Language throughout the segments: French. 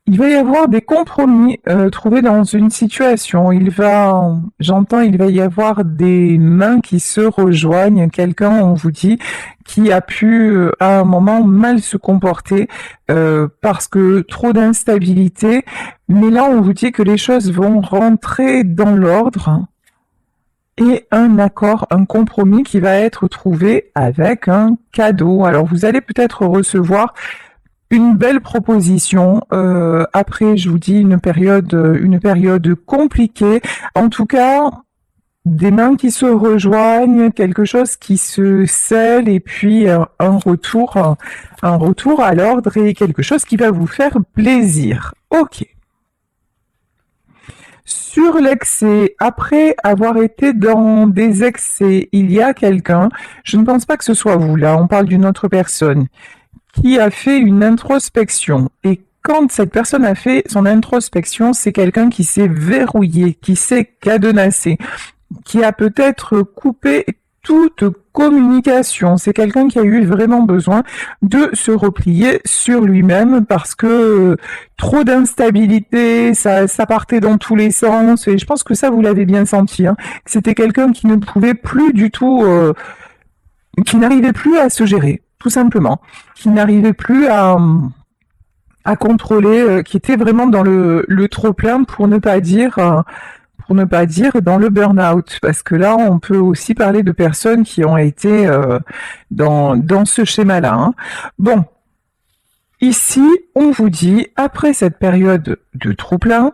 Il va y avoir des compromis trouvés dans une situation. Il va y avoir des mains qui se rejoignent. Quelqu'un, on vous dit, qui a pu à un moment mal se comporter parce que trop d'instabilité. Mais là, on vous dit que les choses vont rentrer dans l'ordre et un accord, un compromis qui va être trouvé avec un cadeau. Alors, vous allez peut-être recevoir une belle proposition. Après, je vous dis une période compliquée. En tout cas, des mains qui se rejoignent, quelque chose qui se scelle et puis un retour à l'ordre et quelque chose qui va vous faire plaisir. Ok. Sur l'excès, après avoir été dans des excès, il y a quelqu'un, je ne pense pas que ce soit vous là, on parle d'une autre personne, qui a fait une introspection. Et quand cette personne a fait son introspection, c'est quelqu'un qui s'est verrouillé, qui s'est cadenassé, qui a peut-être coupé toute communication. C'est quelqu'un qui a eu vraiment besoin de se replier sur lui-même parce que trop d'instabilité, ça partait dans tous les sens. Et je pense que ça, vous l'avez bien senti. Hein. C'était quelqu'un qui ne pouvait plus du tout, qui n'arrivait plus à se gérer, tout simplement, qui n'arrivait plus à contrôler, qui était vraiment dans le trop plein pour ne pas dire dans le burn-out, parce que là, on peut aussi parler de personnes qui ont été dans ce schéma-là. Hein. Bon, ici, on vous dit, après cette période de trop-plein,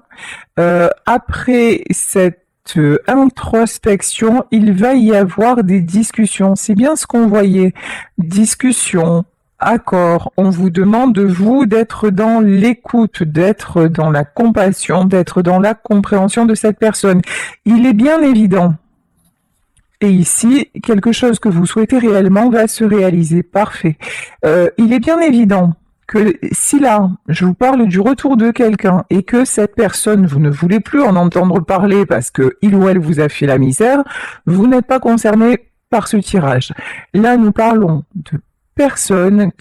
après cette introspection, il va y avoir des discussions. C'est bien ce qu'on voyait. Discussions, accords. On vous demande, vous, d'être dans l'écoute, d'être dans la compassion, d'être dans la compréhension de cette personne. Il est bien évident. Et ici, quelque chose que vous souhaitez réellement va se réaliser. Parfait. Il est bien évident que si là, je vous parle du retour de quelqu'un et que cette personne, vous ne voulez plus en entendre parler parce que il ou elle vous a fait la misère, vous n'êtes pas concerné par ce tirage. Là, nous parlons de personnes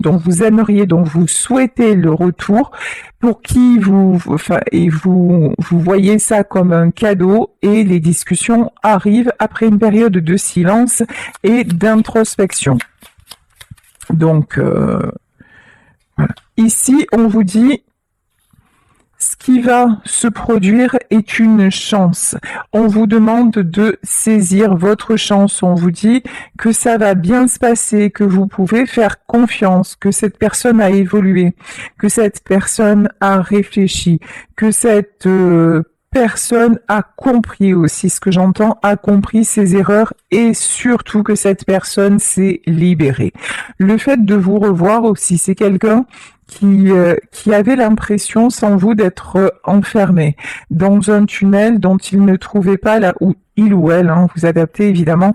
dont vous aimeriez, dont vous souhaitez le retour, pour qui vous voyez ça comme un cadeau et les discussions arrivent après une période de silence et d'introspection. Donc, voilà. Ici, on vous dit, ce qui va se produire est une chance. On vous demande de saisir votre chance. On vous dit que ça va bien se passer, que vous pouvez faire confiance, que cette personne a évolué, que cette personne a réfléchi, que cette personne a compris aussi ce que j'entends, a compris ses erreurs et surtout que cette personne s'est libérée. Le fait de vous revoir aussi, c'est quelqu'un qui avait l'impression, sans vous, d'être enfermé dans un tunnel dont il ne trouvait pas là où il ou elle, hein, vous adaptez évidemment,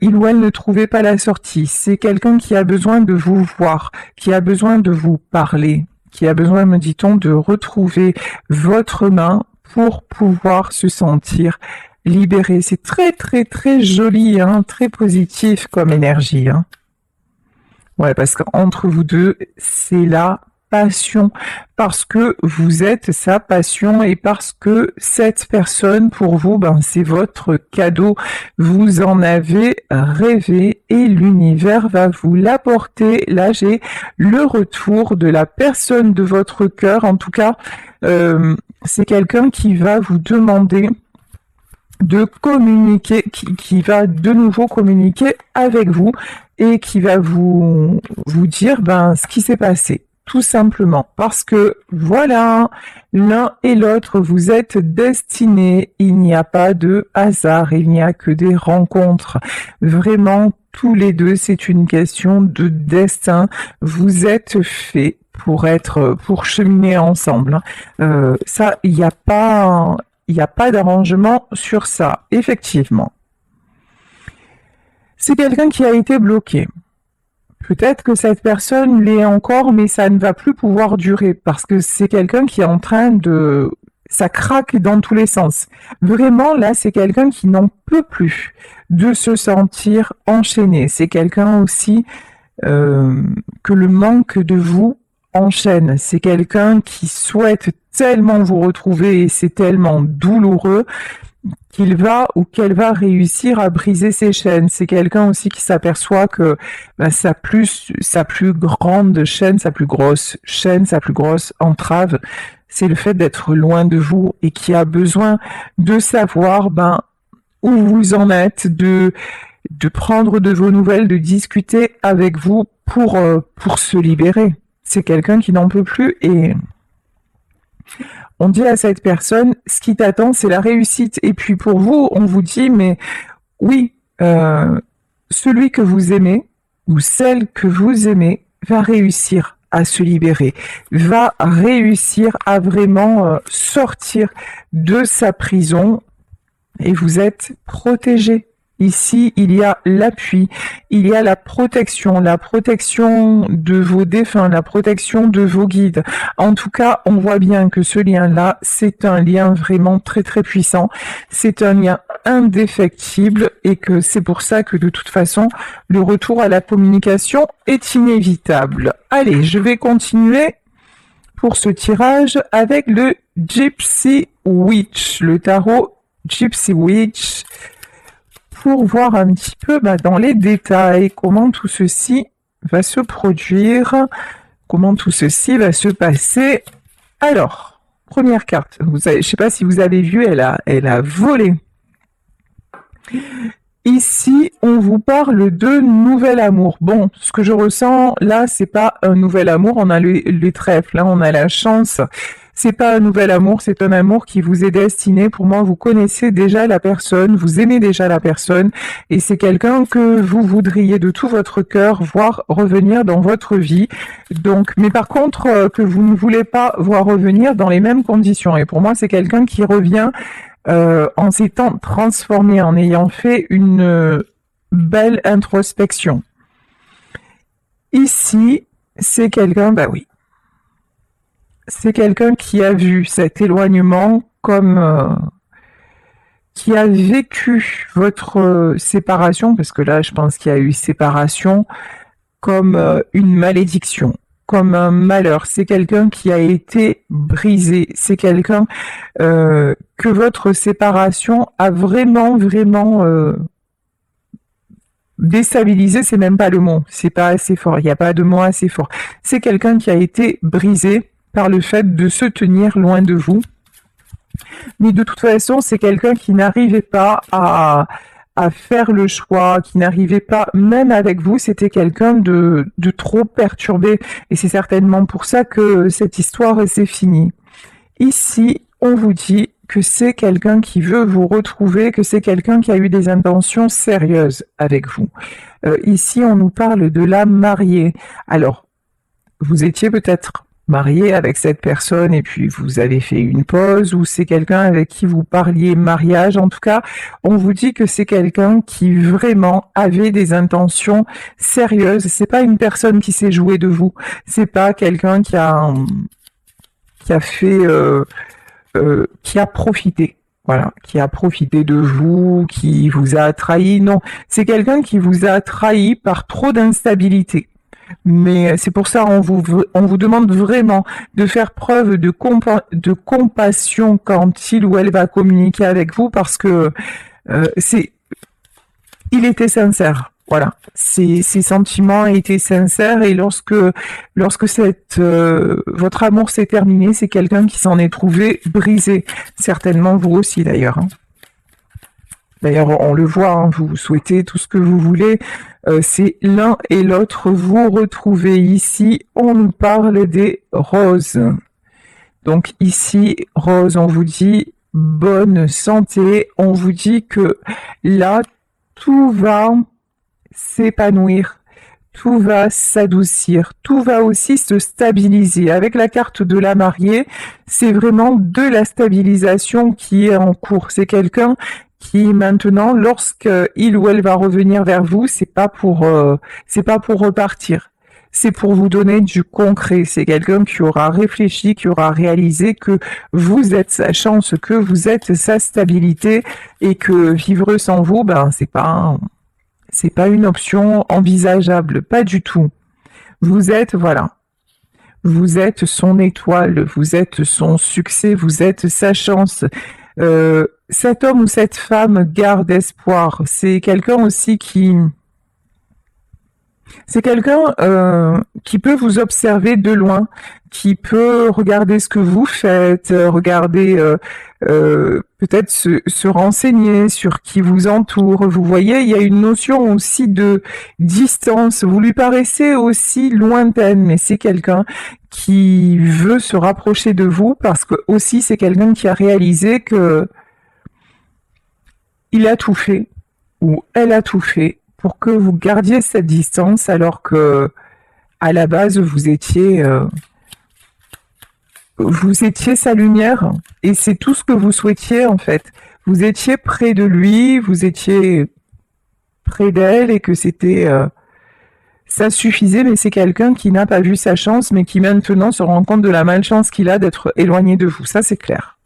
il ou elle ne trouvait pas la sortie. C'est quelqu'un qui a besoin de vous voir, qui a besoin de vous parler, qui a besoin, me dit-on, de retrouver votre main pour pouvoir se sentir libéré. C'est très très très joli, hein, très positif comme énergie. Hein. Ouais, parce qu'entre vous deux, c'est la passion, parce que vous êtes sa passion et parce que cette personne, pour vous, ben, c'est votre cadeau. Vous en avez rêvé et l'univers va vous l'apporter. Là, j'ai le retour de la personne de votre cœur. En tout cas, c'est quelqu'un qui va vous demander de communiquer, qui va de nouveau communiquer avec vous et qui va vous dire ce qui s'est passé, tout simplement. Parce que voilà, l'un et l'autre, vous êtes destinés, il n'y a pas de hasard, il n'y a que des rencontres. Vraiment, tous les deux, c'est une question de destin. Vous êtes faits pour cheminer ensemble. Ça, il n'y a pas d'arrangement sur ça, effectivement. C'est quelqu'un qui a été bloqué. Peut-être que cette personne l'est encore, mais ça ne va plus pouvoir durer parce que c'est quelqu'un qui est en train de... Ça craque dans tous les sens. Vraiment, là, c'est quelqu'un qui n'en peut plus de se sentir enchaîné. C'est quelqu'un aussi que le manque de vous enchaîne. C'est quelqu'un qui souhaite tellement vous retrouver et c'est tellement douloureux qu'il va ou qu'elle va réussir à briser ses chaînes. C'est quelqu'un aussi qui s'aperçoit que sa plus grande chaîne, sa plus grosse chaîne, sa plus grosse entrave, c'est le fait d'être loin de vous et qui a besoin de savoir où vous en êtes, de prendre de vos nouvelles, de discuter avec vous pour se libérer. C'est quelqu'un qui n'en peut plus et on dit à cette personne, ce qui t'attend, c'est la réussite. Et puis pour vous, on vous dit, mais oui, celui que vous aimez ou celle que vous aimez va réussir à se libérer, va réussir à vraiment sortir de sa prison et vous êtes protégé. Ici, il y a l'appui, il y a la protection de vos défunts, la protection de vos guides. En tout cas, on voit bien que ce lien-là, c'est un lien vraiment très très puissant. C'est un lien indéfectible et que c'est pour ça que de toute façon, le retour à la communication est inévitable. Allez, je vais continuer pour ce tirage avec le Gypsy Witch, le tarot Gypsy Witch, pour voir un petit peu dans les détails comment tout ceci va se produire, comment tout ceci va se passer. Alors, première carte, je ne sais pas si vous avez vu, elle a volé. Ici, on vous parle de nouvel amour. Bon, ce que je ressens là, c'est pas un nouvel amour, on a les trèfles, là on a la chance. C'est pas un nouvel amour, c'est un amour qui vous est destiné. Pour moi, vous connaissez déjà la personne, vous aimez déjà la personne, et c'est quelqu'un que vous voudriez de tout votre cœur voir revenir dans votre vie. Donc, mais par contre, que vous ne voulez pas voir revenir dans les mêmes conditions. Et pour moi, c'est quelqu'un qui revient en s'étant transformé, en ayant fait une belle introspection. Ici, c'est quelqu'un, oui. C'est quelqu'un qui a vu cet éloignement comme qui a vécu votre séparation, parce que là je pense qu'il y a eu séparation, comme une malédiction, comme un malheur. C'est quelqu'un qui a été brisé, c'est quelqu'un que votre séparation a vraiment déstabilisé, c'est même pas le mot, c'est pas assez fort, il n'y a pas de mot assez fort. C'est quelqu'un qui a été brisé par le fait de se tenir loin de vous. Mais de toute façon, c'est quelqu'un qui n'arrivait pas à faire le choix, qui n'arrivait pas, même avec vous, c'était quelqu'un de trop perturbé. Et c'est certainement pour ça que cette histoire s'est finie. Ici, on vous dit que c'est quelqu'un qui veut vous retrouver, que c'est quelqu'un qui a eu des intentions sérieuses avec vous. Ici, on nous parle de la mariée. Alors, vous étiez peut-être marié avec cette personne et puis vous avez fait une pause, ou c'est quelqu'un avec qui vous parliez mariage. En tout cas, on vous dit que c'est quelqu'un qui vraiment avait des intentions sérieuses. C'est pas une personne qui s'est jouée de vous. C'est pas quelqu'un qui a fait qui a profité. Voilà, qui a profité de vous, qui vous a trahi. Non, c'est quelqu'un qui vous a trahi par trop d'instabilité. Mais c'est pour ça on vous demande vraiment de faire preuve de compassion quand il ou elle va communiquer avec vous, parce que il était sincère. Voilà, ses sentiments étaient sincères, et lorsque votre amour s'est terminé, c'est quelqu'un qui s'en est trouvé brisé. Certainement vous aussi d'ailleurs. D'ailleurs, on le voit, hein, vous souhaitez tout ce que vous voulez, c'est l'un et l'autre vous retrouvez. Ici, on nous parle des roses. Donc ici, rose, on vous dit bonne santé, on vous dit que là, tout va s'épanouir, tout va s'adoucir, tout va aussi se stabiliser. Avec la carte de la mariée, c'est vraiment de la stabilisation qui est en cours. C'est quelqu'un qui maintenant, lorsque il ou elle va revenir vers vous, c'est pas pour repartir. C'est pour vous donner du concret. C'est quelqu'un qui aura réfléchi, qui aura réalisé que vous êtes sa chance, que vous êtes sa stabilité, et que vivre sans vous, c'est pas une option envisageable, pas du tout. Vous êtes, voilà. Vous êtes son étoile, vous êtes son succès, vous êtes sa chance. Cet homme ou cette femme garde espoir. C'est quelqu'un aussi c'est quelqu'un qui peut vous observer de loin, qui peut regarder ce que vous faites, regarder peut-être se renseigner sur qui vous entoure. Vous voyez, il y a une notion aussi de distance. Vous lui paraissez aussi lointaine, mais c'est quelqu'un qui veut se rapprocher de vous parce que aussi c'est quelqu'un qui a réalisé que il a tout fait ou elle a tout fait pour que vous gardiez cette distance alors que à la base vous étiez sa lumière et c'est tout ce que vous souhaitiez en fait. Vous étiez près de lui, vous étiez près d'elle et que c'était ça suffisait, mais c'est quelqu'un qui n'a pas vu sa chance mais qui maintenant se rend compte de la malchance qu'il a d'être éloigné de vous, ça c'est clair.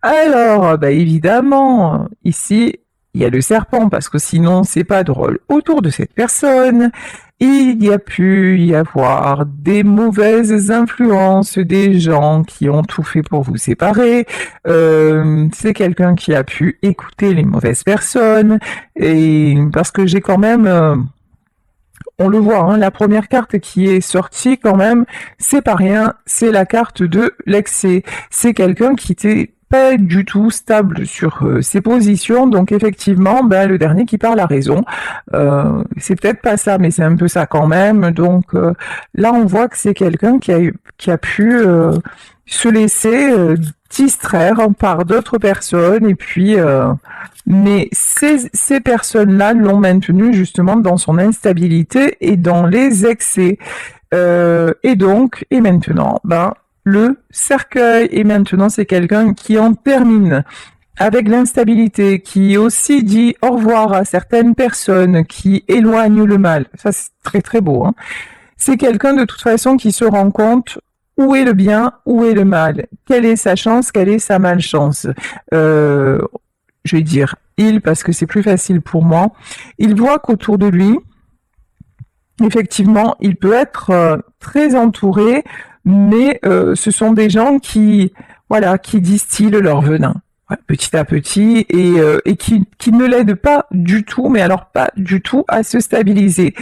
Alors, bah évidemment, ici, il y a le serpent, parce que sinon, c'est pas drôle. Autour de cette personne, il y a pu y avoir des mauvaises influences, des gens qui ont tout fait pour vous séparer. C'est quelqu'un qui a pu écouter les mauvaises personnes, et parce que j'ai quand même... on le voit, hein, la première carte qui est sortie quand même, c'est pas rien, c'est la carte de l'excès. C'est quelqu'un qui était pas du tout stable sur ses positions, donc effectivement, ben, le dernier qui parle a raison. C'est peut-être pas ça, mais c'est un peu ça quand même. Donc là, on voit que c'est quelqu'un qui a pu se laisser distraire par d'autres personnes, et puis mais ces personnes-là l'ont maintenu justement dans son instabilité et dans les excès. Et maintenant, ben le cercueil. Et maintenant, c'est quelqu'un qui en termine avec l'instabilité, qui aussi dit au revoir à certaines personnes, qui éloigne le mal. Ça, c'est très très beau. Hein. C'est quelqu'un de toute façon qui se rend compte où est le bien, où est le mal, quelle est sa chance, quelle est sa malchance. Je vais dire il parce que c'est plus facile pour moi. Il voit qu'autour de lui, effectivement, il peut être très entouré, mais ce sont des gens qui distillent leur venin petit à petit et qui ne l'aident pas du tout, mais alors pas du tout à se stabiliser.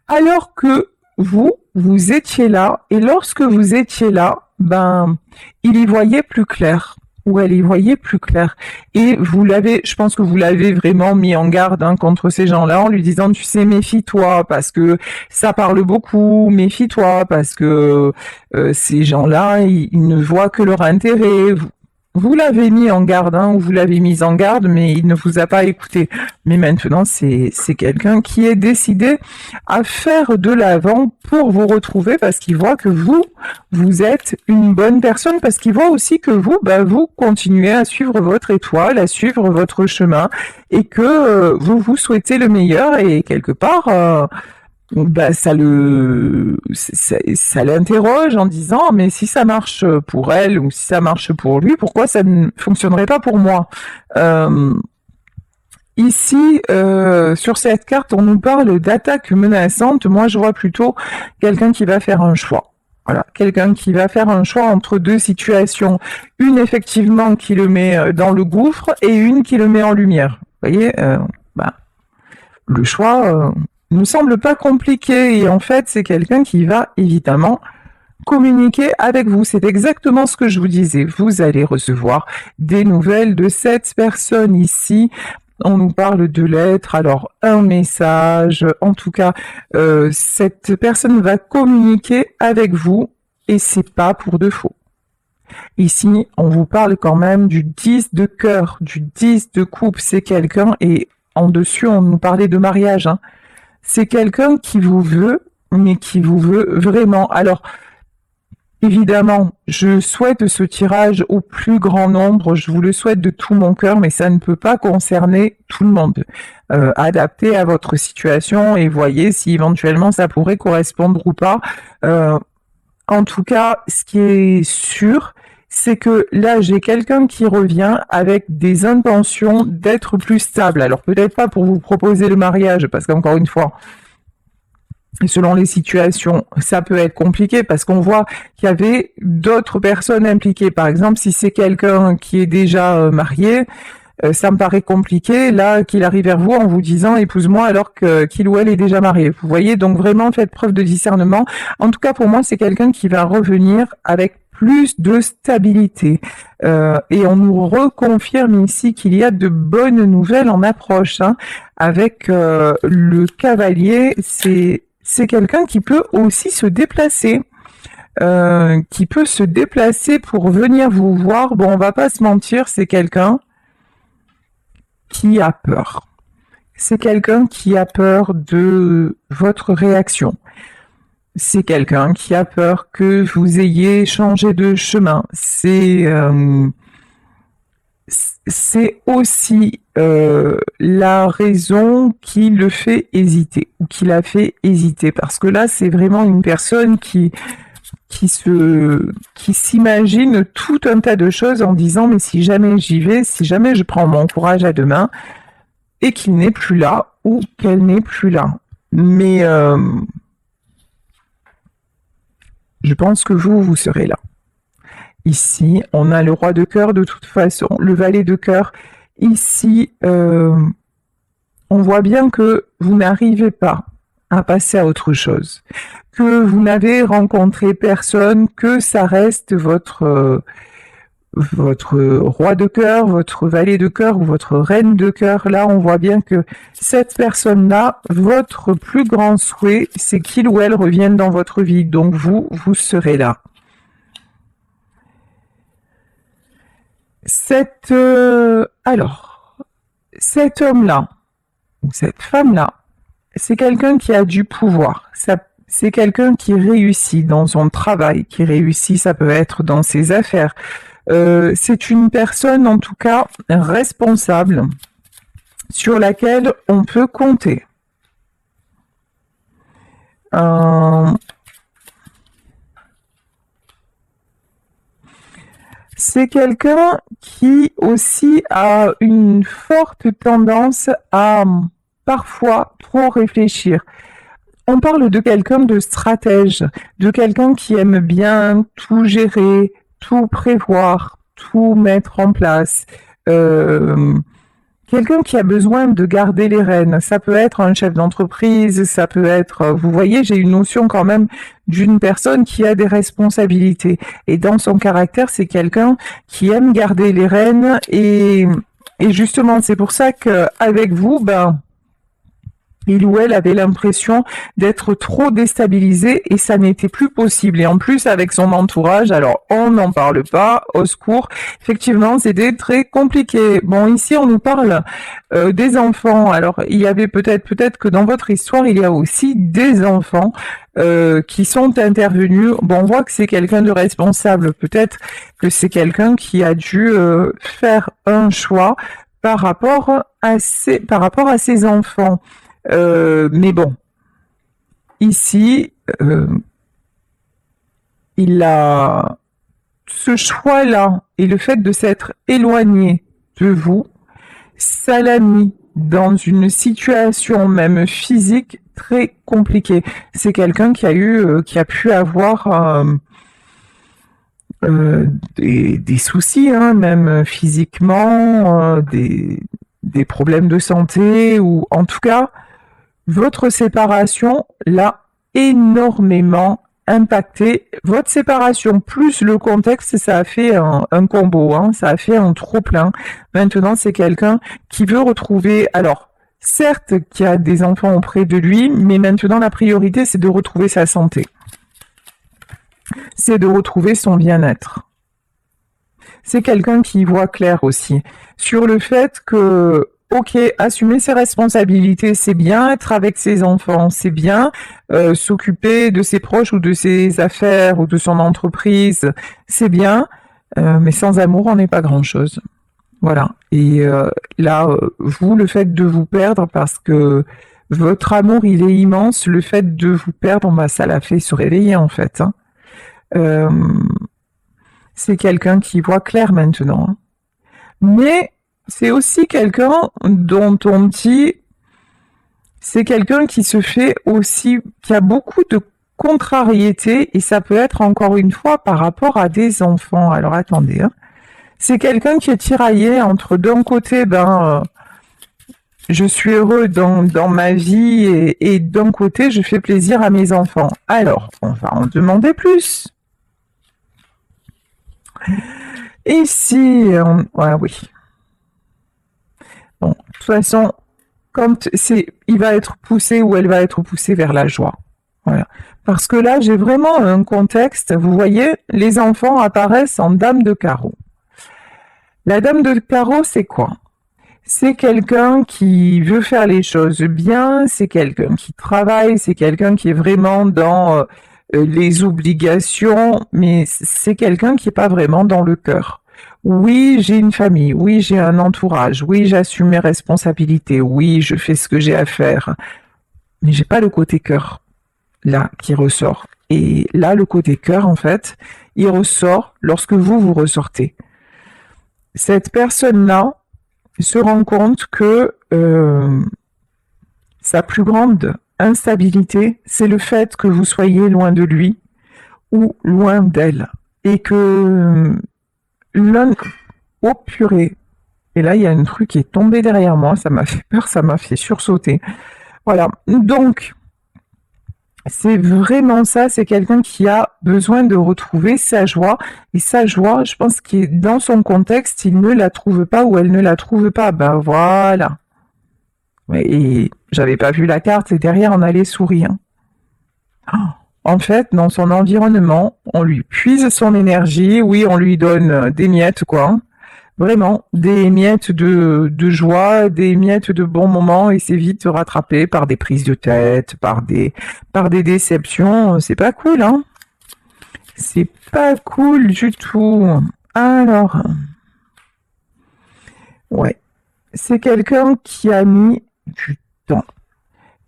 Alors que vous étiez là, et lorsque vous étiez là, ben, il y voyait plus clair. Où elle y voyait plus clair. Et je pense que vous l'avez vraiment mis en garde contre ces gens-là en lui disant, tu sais, méfie-toi parce que ça parle beaucoup, méfie-toi parce que ces gens-là, ils ne voient que leur intérêt. Vous l'avez mis en garde, ou vous l'avez mise en garde, mais il ne vous a pas écouté. Mais maintenant, c'est quelqu'un qui est décidé à faire de l'avant pour vous retrouver parce qu'il voit que vous êtes une bonne personne, parce qu'il voit aussi que vous continuez à suivre votre étoile, à suivre votre chemin, et que vous souhaitez le meilleur, et quelque part... ça l'interroge en disant, mais si ça marche pour elle ou si ça marche pour lui, pourquoi ça ne fonctionnerait pas pour moi? Ici, sur cette carte, on nous parle d'attaque menaçante. Moi, je vois plutôt quelqu'un qui va faire un choix. Voilà, quelqu'un qui va faire un choix entre deux situations. Une, effectivement, qui le met dans le gouffre, et une qui le met en lumière. Vous voyez, le choix... ne semble pas compliqué, et en fait c'est quelqu'un qui va évidemment communiquer avec vous. C'est exactement ce que je vous disais. Vous allez recevoir des nouvelles de cette personne ici. On nous parle de lettres, alors un message, en tout cas cette personne va communiquer avec vous, et c'est pas pour de faux. Ici on vous parle quand même du 10 de cœur, du 10 de coupe. C'est quelqu'un, et en dessus on nous parlait de mariage, c'est quelqu'un qui vous veut, mais qui vous veut vraiment. Alors, évidemment, je souhaite ce tirage au plus grand nombre, je vous le souhaite de tout mon cœur, mais ça ne peut pas concerner tout le monde. Adaptez à votre situation et voyez si éventuellement ça pourrait correspondre ou pas. En tout cas, ce qui est sûr, c'est que là, j'ai quelqu'un qui revient avec des intentions d'être plus stable. Alors peut-être pas pour vous proposer le mariage, parce qu'encore une fois, Et selon les situations, ça peut être compliqué parce qu'on voit qu'il y avait d'autres personnes impliquées. Par exemple, si c'est quelqu'un qui est déjà marié, ça me paraît compliqué, là, qu'il arrive vers vous en vous disant épouse-moi alors qu'il ou elle est déjà marié. Vous voyez, donc vraiment faites preuve de discernement. En tout cas, pour moi, c'est quelqu'un qui va revenir avec plus de stabilité. Et on nous reconfirme ici qu'il y a de bonnes nouvelles en approche. Hein. Avec le cavalier, c'est quelqu'un qui peut aussi se déplacer. Qui peut se déplacer pour venir vous voir. Bon, on va pas se mentir, c'est quelqu'un qui a peur. C'est quelqu'un qui a peur de votre réaction. C'est quelqu'un qui a peur que vous ayez changé de chemin. C'est aussi la raison qui le fait hésiter ou qui l'a fait hésiter. Parce que là, c'est vraiment une personne qui s'imagine tout un tas de choses en disant mais si jamais j'y vais, si jamais je prends mon courage à deux mains et qu'il n'est plus là ou qu'elle n'est plus là. Mais je pense que vous serez là. Ici, on a le roi de cœur de toute façon, le valet de cœur. Ici, on voit bien que vous n'arrivez pas à passer à autre chose, que vous n'avez rencontré personne, que ça reste votre roi de cœur, votre valet de cœur ou votre reine de cœur. Là, on voit bien que cette personne-là, votre plus grand souhait, c'est qu'il ou elle revienne dans votre vie. Donc vous serez là. Cet homme-là, ou cette femme-là, c'est quelqu'un qui a du pouvoir. C'est quelqu'un qui réussit dans son travail, qui réussit, ça peut être dans ses affaires. C'est une personne, en tout cas, responsable, sur laquelle on peut compter. C'est quelqu'un qui aussi a une forte tendance à parfois trop réfléchir. On parle de quelqu'un de stratège, de quelqu'un qui aime bien tout gérer, tout prévoir, tout mettre en place. Quelqu'un qui a besoin de garder les rênes. Ça peut être un chef d'entreprise, ça peut être... Vous voyez, j'ai une notion quand même d'une personne qui a des responsabilités. Et dans son caractère, c'est quelqu'un qui aime garder les rênes. Et justement, c'est pour ça qu'avec vous, il ou elle avait l'impression d'être trop déstabilisé et ça n'était plus possible. Et en plus, avec son entourage, alors on n'en parle pas, au secours. Effectivement, c'était très compliqué. Bon, ici, on nous parle des enfants. Alors, il y avait peut-être que dans votre histoire, il y a aussi des enfants qui sont intervenus. Bon, on voit que c'est quelqu'un de responsable. Peut-être que c'est quelqu'un qui a dû faire un choix par rapport à ses enfants. Mais bon, ici, il a ce choix-là et le fait de s'être éloigné de vous, ça l'a mis dans une situation même physique très compliquée. C'est quelqu'un qui a pu avoir des soucis, hein, même physiquement, des problèmes de santé ou en tout cas. Votre séparation l'a énormément impacté. Votre séparation plus le contexte, ça a fait un combo, hein, ça a fait un trop-plein. Maintenant, c'est quelqu'un qui veut retrouver... Alors, certes, qui a des enfants auprès de lui, mais maintenant, la priorité, c'est de retrouver sa santé. C'est de retrouver son bien-être. C'est quelqu'un qui voit clair aussi sur le fait que ok, assumer ses responsabilités, c'est bien, être avec ses enfants, c'est bien, s'occuper de ses proches ou de ses affaires ou de son entreprise, c'est bien, mais sans amour, on n'est pas grand-chose. Voilà. Et là, vous, le fait de vous perdre, parce que votre amour, il est immense, le fait de vous perdre, ça l'a fait se réveiller en fait. Hein. C'est quelqu'un qui voit clair maintenant. Hein. Mais c'est aussi quelqu'un dont on dit C'est quelqu'un qui se fait aussi, qui a beaucoup de contrariété, et ça peut être encore une fois par rapport à des enfants. Alors attendez, hein. C'est quelqu'un qui est tiraillé entre d'un côté, je suis heureux dans ma vie et d'un côté, je fais plaisir à mes enfants. Alors, on va en demander plus. Ici, ouais, oui. Bon, de toute façon, il va être poussé ou elle va être poussée vers la joie. Voilà. Parce que là, j'ai vraiment un contexte. Vous voyez, les enfants apparaissent en dame de carreau. La dame de carreau, c'est quoi? C'est quelqu'un qui veut faire les choses bien, c'est quelqu'un qui travaille, c'est quelqu'un qui est vraiment dans les obligations, mais c'est quelqu'un qui n'est pas vraiment dans le cœur. Oui, j'ai une famille, oui, j'ai un entourage, oui, j'assume mes responsabilités, oui, je fais ce que j'ai à faire, mais j'ai pas le côté cœur là qui ressort. Et là, le côté cœur, en fait, il ressort lorsque vous ressortez. Cette personne-là se rend compte que sa plus grande instabilité, c'est le fait que vous soyez loin de lui ou loin d'elle. Et que l'un... Oh purée! Et là, il y a un truc qui est tombé derrière moi, ça m'a fait peur, ça m'a fait sursauter. Voilà, donc... C'est vraiment ça, c'est quelqu'un qui a besoin de retrouver sa joie. Et sa joie, je pense que dans son contexte, il ne la trouve pas ou elle ne la trouve pas. Ben voilà. Et j'avais pas vu la carte et derrière on a les souris. En fait, dans son environnement, on lui puise son énergie. Oui, on lui donne des miettes, quoi. Vraiment, des miettes de joie, des miettes de bons moments, et c'est vite rattrapé par des prises de tête, par des déceptions. C'est pas cool, hein? C'est pas cool du tout. Alors, ouais, c'est quelqu'un qui a mis du temps,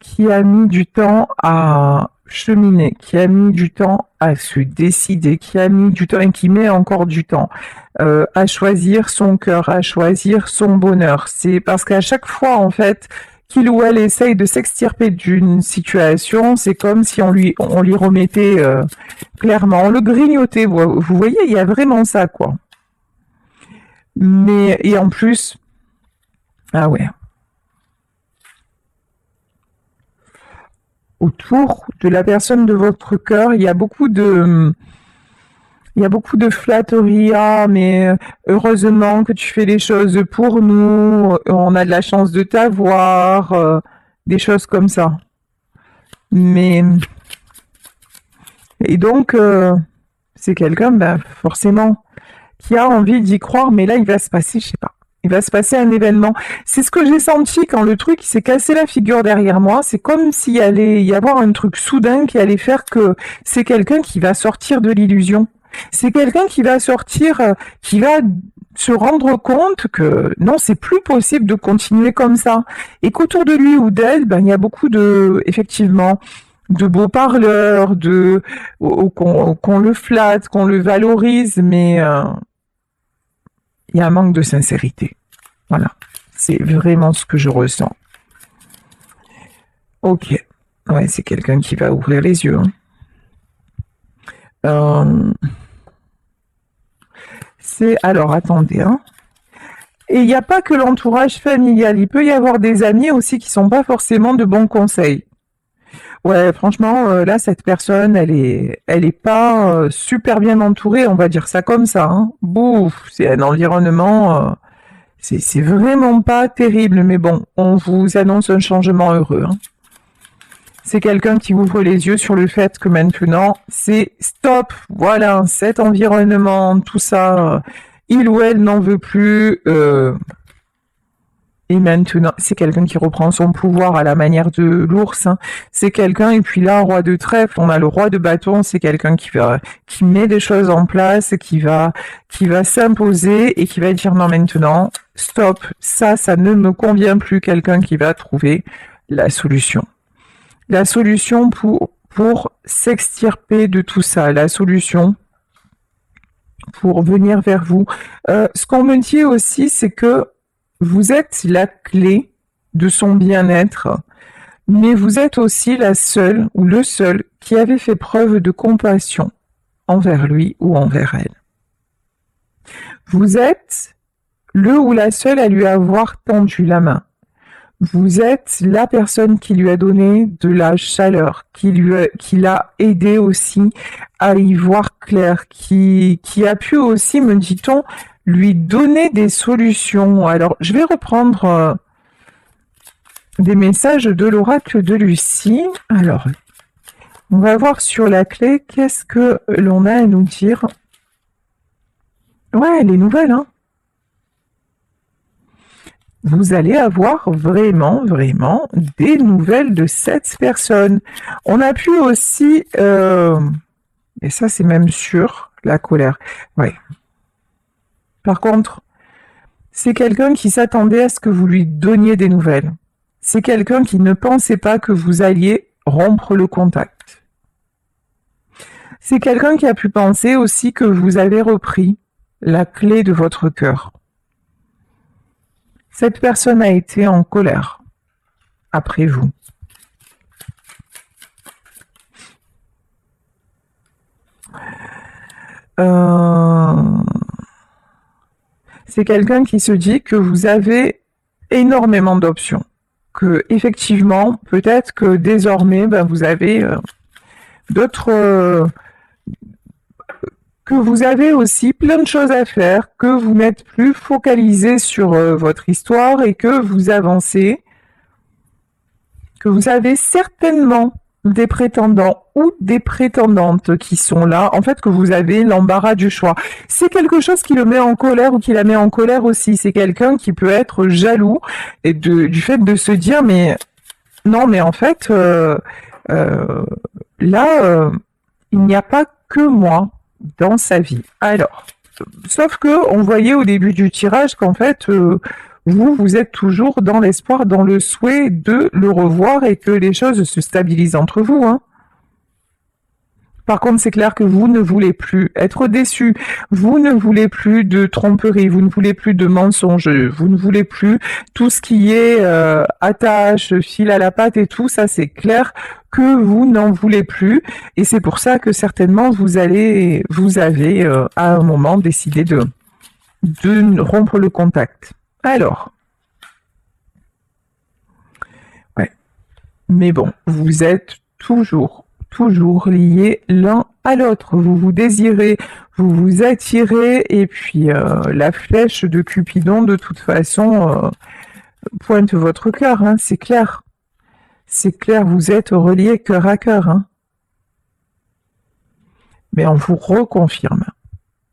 qui a mis du temps à cheminer, qui a mis du temps à se décider, qui a mis du temps et qui met encore du temps à choisir son cœur, à choisir son bonheur. C'est parce qu'à chaque fois, en fait, qu'il ou elle essaye de s'extirper d'une situation, c'est comme si on lui remettait clairement, on le grignotait. Vous voyez, il y a vraiment ça, quoi. Mais, et en plus, ah ouais. Autour de la personne de votre cœur, il y a beaucoup de flatteries. Ah, mais heureusement que tu fais les choses pour nous, on a de la chance de t'avoir, des choses comme ça. Mais, et donc, c'est quelqu'un, forcément, qui a envie d'y croire, mais là, il va se passer, je sais pas. Il va se passer un événement. C'est ce que j'ai senti quand le truc s'est cassé la figure derrière moi. C'est comme s'il allait y avoir un truc soudain qui allait faire que c'est quelqu'un qui va sortir de l'illusion. C'est quelqu'un qui va sortir, qui va se rendre compte que non, c'est plus possible de continuer comme ça. Et qu'autour de lui ou d'elle, il y a beaucoup de, effectivement, de beaux parleurs, qu'on le flatte, qu'on le valorise, mais il y a un manque de sincérité. Voilà. C'est vraiment ce que je ressens. Ok. Ouais, c'est quelqu'un qui va ouvrir les yeux. Alors, attendez. Et il n'y a pas que l'entourage familial. Il peut y avoir des amis aussi qui sont pas forcément de bons conseils. Ouais, franchement, là, cette personne, elle est pas super bien entourée, on va dire ça comme ça. Bouf, c'est un environnement, c'est vraiment pas terrible, mais bon, on vous annonce un changement heureux. C'est quelqu'un qui ouvre les yeux sur le fait que maintenant, c'est stop. Voilà, cet environnement, tout ça, il ou elle n'en veut plus. Et maintenant, c'est quelqu'un qui reprend son pouvoir à la manière de l'ours. C'est quelqu'un, et puis là, roi de trèfle, on a le roi de bâton, c'est quelqu'un qui met des choses en place, qui va s'imposer et qui va dire non, maintenant, stop, ça ne me convient plus. Quelqu'un qui va trouver la solution. La solution pour s'extirper de tout ça, la solution pour venir vers vous. Ce qu'on me dit aussi, c'est que vous êtes la clé de son bien-être. Mais vous êtes aussi la seule ou le seul qui avait fait preuve de compassion envers lui ou envers elle. Vous êtes le ou la seule à lui avoir tendu la main. Vous êtes la personne qui lui a donné de la chaleur, qui l'a aidé aussi à y voir clair, qui a pu aussi, me dit-on, lui donner des solutions. Alors, je vais reprendre des messages de l'oracle de Lucie. Alors, on va voir sur la clé qu'est-ce que l'on a à nous dire. Ouais, les nouvelles, hein. Vous allez avoir vraiment, vraiment des nouvelles de cette personne. On a pu aussi, et ça c'est même sûr, la colère. Ouais. Par contre, c'est quelqu'un qui s'attendait à ce que vous lui donniez des nouvelles. C'est quelqu'un qui ne pensait pas que vous alliez rompre le contact. C'est quelqu'un qui a pu penser aussi que vous avez repris la clé de votre cœur. Cette personne a été en colère après vous. C'est quelqu'un qui se dit que vous avez énormément d'options. Que effectivement, peut-être que désormais, vous avez d'autres... que vous avez aussi plein de choses à faire, que vous n'êtes plus focalisé sur votre histoire et que vous avancez, que vous avez certainement des prétendants ou des prétendantes qui sont là, en fait que vous avez l'embarras du choix. C'est quelque chose qui le met en colère ou qui la met en colère aussi. C'est quelqu'un qui peut être jaloux et du fait de se dire mais non mais en fait là il n'y a pas que moi dans sa vie. Alors, sauf que on voyait au début du tirage qu'en fait, vous êtes toujours dans l'espoir, dans le souhait de le revoir et que les choses se stabilisent entre vous, hein. Par contre, c'est clair que vous ne voulez plus être déçu, vous ne voulez plus de tromperie, vous ne voulez plus de mensonges, vous ne voulez plus tout ce qui est attache, fil à la patte et tout, ça c'est clair que vous n'en voulez plus et c'est pour ça que certainement vous avez à un moment décidé de rompre le contact. Alors, ouais, mais bon, vous êtes toujours liés l'un à l'autre. Vous vous désirez, vous vous attirez, et puis la flèche de Cupidon, de toute façon, pointe votre cœur, hein, c'est clair. C'est clair, vous êtes reliés cœur à cœur. Hein. Mais on vous reconfirme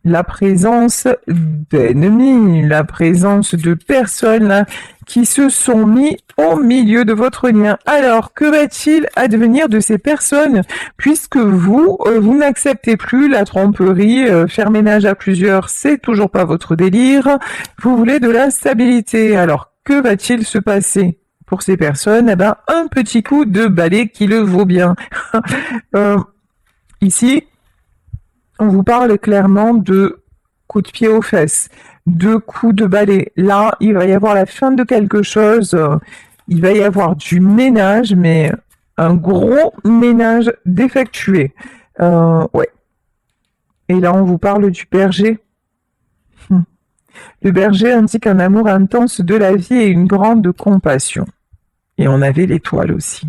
la présence d'ennemis, la présence de personnes qui se sont mis au milieu de votre lien. Alors, que va-t-il advenir de ces personnes puisque vous n'acceptez plus la tromperie, faire ménage à plusieurs, c'est toujours pas votre délire, vous voulez de la stabilité. Alors, que va-t-il se passer pour ces personnes? Eh ben, un petit coup de balai qui le vaut bien. Ici, on vous parle clairement de coups de pied aux fesses, de coups de balai. Là, il va y avoir la fin de quelque chose. Il va y avoir du ménage, mais un gros ménage défectué. Ouais. Et là, on vous parle du berger. Le berger indique un amour intense de la vie et une grande compassion. Et on avait l'étoile aussi.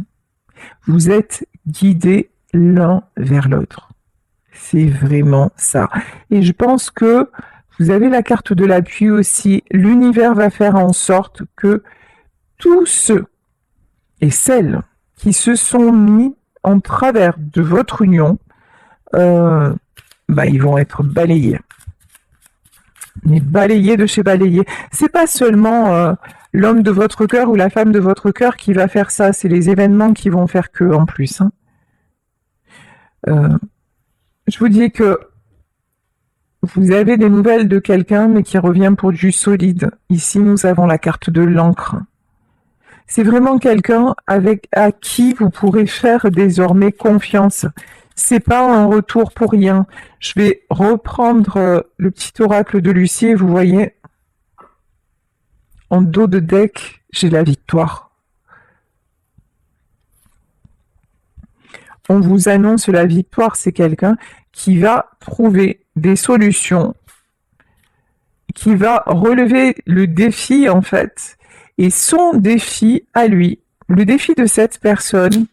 Vous êtes guidés l'un vers l'autre. C'est vraiment ça. Et je pense que vous avez la carte de l'appui aussi. L'univers va faire en sorte que tous ceux et celles qui se sont mis en travers de votre union, ils vont être balayés. Mais balayés de chez balayés. C'est pas seulement l'homme de votre cœur ou la femme de votre cœur qui va faire ça. C'est les événements qui vont faire que en plus. Hein. Je vous dis que vous avez des nouvelles de quelqu'un, mais qui revient pour du solide. Ici, nous avons la carte de l'encre. C'est vraiment quelqu'un à qui vous pourrez faire désormais confiance. C'est pas un retour pour rien. Je vais reprendre le petit oracle de Lucie et vous voyez, en dos de deck, j'ai la victoire. on vous annonce la victoire. C'est quelqu'un qui va trouver des solutions, qui va relever le défi en fait. Et son défi à lui, le défi de cette personne,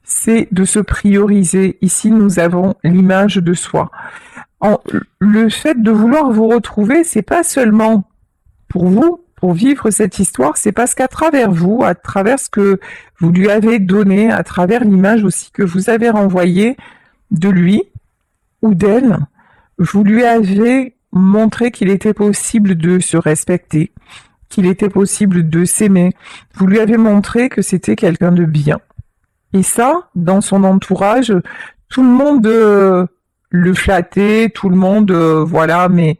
c'est de se prioriser. Ici, nous avons l'image de soi. Le fait de vouloir vous retrouver, c'est pas seulement pour vous, pour vivre cette histoire, c'est parce qu'à travers vous, à travers ce que vous lui avez donné, à travers l'image aussi que vous avez renvoyée de lui ou d'elle, vous lui avez montré qu'il était possible de se respecter, qu'il était possible de s'aimer. Vous lui avez montré que c'était quelqu'un de bien. Et ça, dans son entourage, tout le monde le flattait, tout le monde, voilà, mais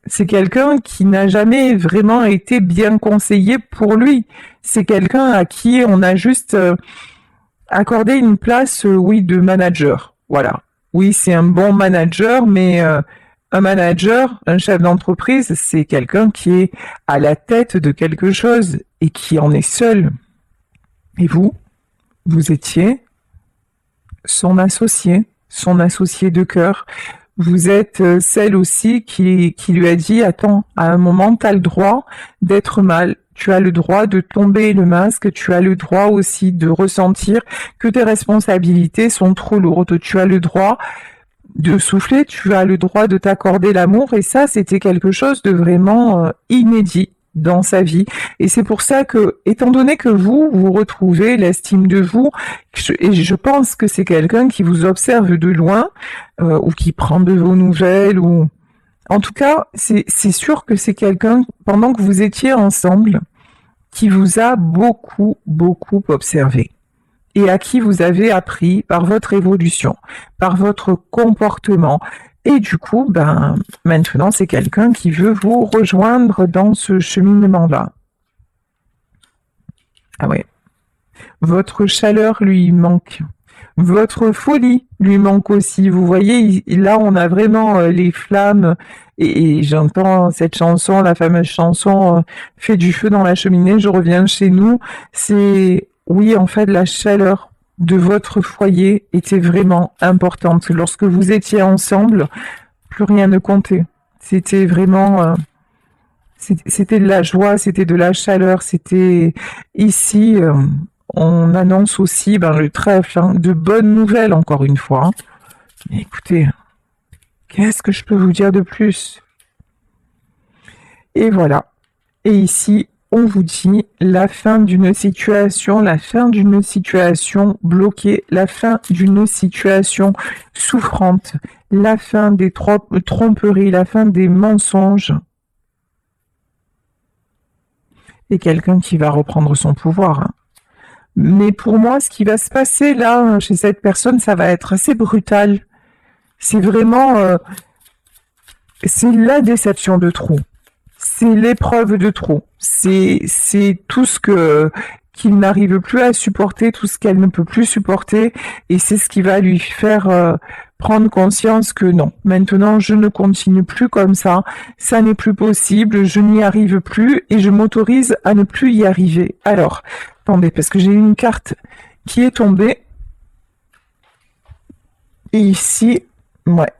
c'est quelqu'un qui n'a jamais vraiment été bien conseillé pour lui. C'est quelqu'un à qui on a juste accordé une place, oui, de manager. Voilà. Oui, c'est un bon manager, mais un manager, un chef d'entreprise, c'est quelqu'un qui est à la tête de quelque chose et qui en est seul. Et vous étiez son associé de cœur. Vous êtes celle aussi qui lui a dit, attends, à un moment, tu as le droit d'être mal, tu as le droit de tomber le masque, tu as le droit aussi de ressentir que tes responsabilités sont trop lourdes, tu as le droit de souffler, tu as le droit de t'accorder l'amour, et ça, c'était quelque chose de vraiment inédit dans sa vie. Et c'est pour ça que, étant donné que vous retrouvez l'estime de vous, et je pense que c'est quelqu'un qui vous observe de loin, ou qui prend de vos nouvelles, ou en tout cas, c'est sûr que c'est quelqu'un, pendant que vous étiez ensemble, qui vous a beaucoup, beaucoup observé. Et à qui vous avez appris par votre évolution, par votre comportement. Et du coup, maintenant, c'est quelqu'un qui veut vous rejoindre dans ce cheminement-là. Ah ouais. Votre chaleur lui manque. Votre folie lui manque aussi. Vous voyez, là, on a vraiment les flammes. Et j'entends cette chanson, la fameuse chanson Fais du feu dans la cheminée, je reviens chez nous. C'est, oui, en fait, la chaleur de votre foyer était vraiment importante. Lorsque vous étiez ensemble, plus rien ne comptait. C'était vraiment, c'était de la joie, c'était de la chaleur, c'était ici. On annonce aussi le trèfle, hein, de bonnes nouvelles encore une fois. Hein. Mais écoutez, qu'est-ce que je peux vous dire de plus? Et voilà. Et ici, on vous dit la fin d'une situation bloquée, la fin d'une situation souffrante, la fin des tromperies, la fin des mensonges. Et quelqu'un qui va reprendre son pouvoir. Hein. Mais pour moi, ce qui va se passer là, chez cette personne, ça va être assez brutal. C'est vraiment... c'est la déception de trop. C'est l'épreuve de trop. C'est tout ce qu'il n'arrive plus à supporter, tout ce qu'elle ne peut plus supporter, et c'est ce qui va lui faire prendre conscience que non, maintenant je ne continue plus comme ça n'est plus possible, je n'y arrive plus et je m'autorise à ne plus y arriver. Alors, attendez, parce que j'ai une carte qui est tombée, et ici, ouais,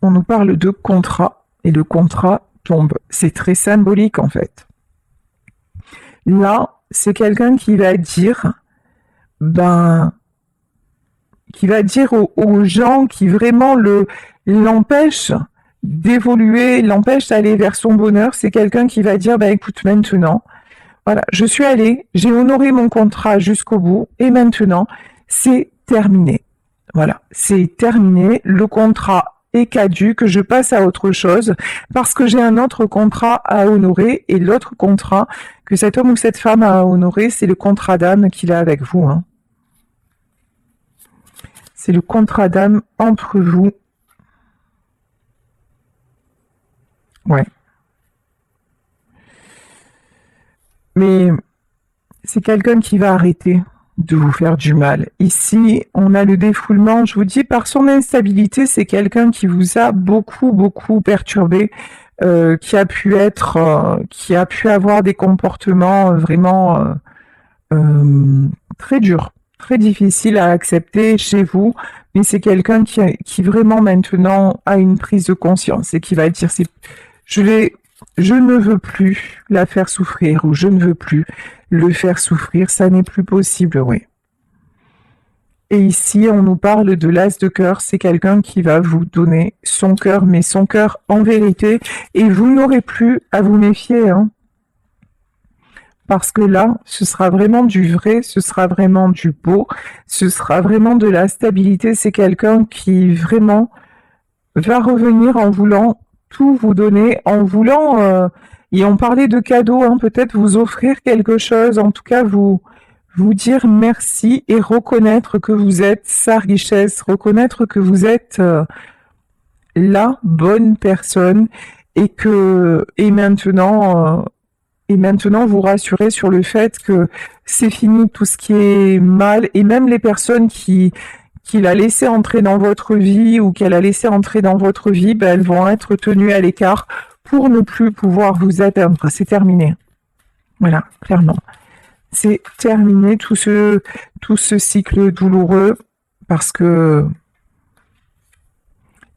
on nous parle de contrat, et le contrat tombe. C'est très symbolique en fait. Là, c'est quelqu'un qui va dire, qui va dire aux gens qui vraiment l'empêchent d'évoluer, l'empêchent d'aller vers son bonheur. C'est quelqu'un qui va dire, écoute, maintenant, voilà, je suis allé, j'ai honoré mon contrat jusqu'au bout, et maintenant, c'est terminé. Voilà, c'est terminé. Le contrat est caduque, je passe à autre chose parce que j'ai un autre contrat à honorer, et l'autre contrat que cet homme ou cette femme a à honorer, c'est le contrat d'âme qu'il a avec vous. Hein. C'est le contrat d'âme entre vous. Ouais. Mais c'est quelqu'un qui va arrêter de vous faire du mal. Ici, on a le défoulement, je vous dis, par son instabilité, c'est quelqu'un qui vous a beaucoup, beaucoup perturbé, qui a pu avoir des comportements vraiment très durs, très difficile à accepter chez vous, mais c'est quelqu'un qui vraiment maintenant a une prise de conscience et qui va dire je ne veux plus la faire souffrir ou je ne veux plus le faire souffrir, ça n'est plus possible, oui. Et ici, on nous parle de l'as de cœur, c'est quelqu'un qui va vous donner son cœur, mais son cœur en vérité, et vous n'aurez plus à vous méfier, hein. Parce que là, ce sera vraiment du vrai, ce sera vraiment du beau, ce sera vraiment de la stabilité, c'est quelqu'un qui vraiment va revenir en voulant tout vous donner, en voulant, et on parlait de cadeaux, hein, peut-être vous offrir quelque chose, en tout cas vous dire merci et reconnaître que vous êtes sa richesse, reconnaître que vous êtes la bonne personne et maintenant vous rassurer sur le fait que c'est fini tout ce qui est mal et même les personnes qu'il a laissé entrer dans votre vie ou qu'elle a laissé entrer dans votre vie, ben, elles vont être tenues à l'écart pour ne plus pouvoir vous atteindre. C'est terminé. Voilà, clairement. C'est terminé tout ce cycle douloureux parce que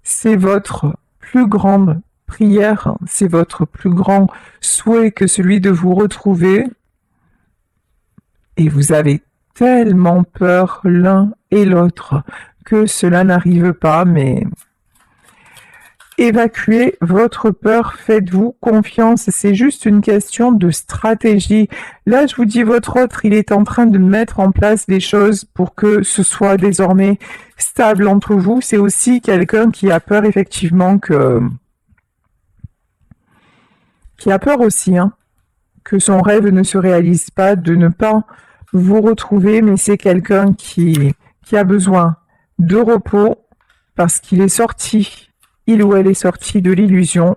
c'est votre plus grande prière, c'est votre plus grand souhait que celui de vous retrouver. Et vous avez tellement peur l'un et l'autre que cela n'arrive pas, mais évacuez votre peur, faites-vous confiance, c'est juste une question de stratégie. Là, je vous dis, votre autre, il est en train de mettre en place des choses pour que ce soit désormais stable entre vous. C'est aussi quelqu'un qui a peur, effectivement, qui a peur aussi, hein, que son rêve ne se réalise pas, de ne pas vous retrouver, mais c'est quelqu'un qui a besoin de repos parce qu'il est sorti, il ou elle est sorti de l'illusion